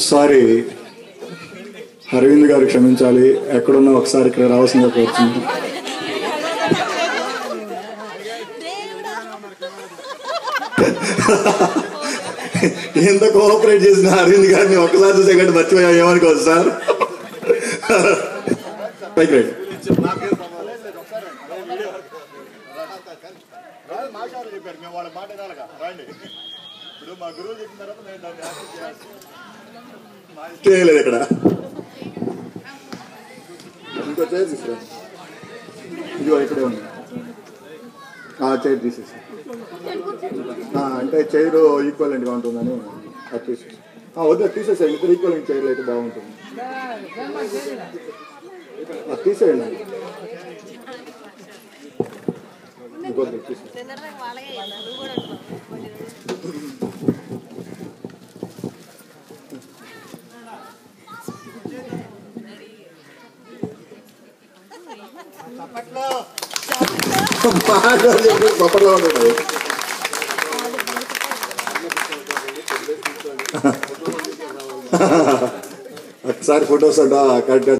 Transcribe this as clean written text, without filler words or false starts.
Sorry Arvind గారు క్షమించాలి, ఎక్కడున్నా ఒకసారి ఇక్కడ రావాల్సిందిగా కోరుతున్నాను. ఎంత కోఆపరేట్ చేసిన అరవింద్ గారిని ఒకసారి చూసేకంటే మర్చిపోయా ఏమనుకోవచ్చు సార్. రైట్ రైట్ చేయలేదు ఇక్కడ. ఇంకో చైర్ తీసుకురా, ఇదిగో ఇక్కడే ఉంది. చైర్ తీసేసి అంటే చైర్ ఈక్వలెంట్గా ఉంటుందని అది తీసేసి వద్దు, అది తీసేసాయి. ఇద్దరు ఈక్వలెంట్ చైర్లు అయితే బాగుంటుంది, అది తీసేయండి. ఇంకొద్దు తీసేసి పప్పట్లో ఉంటుంది. ఒకసారి ఫొటోస్ అంట కరెక్ట్గా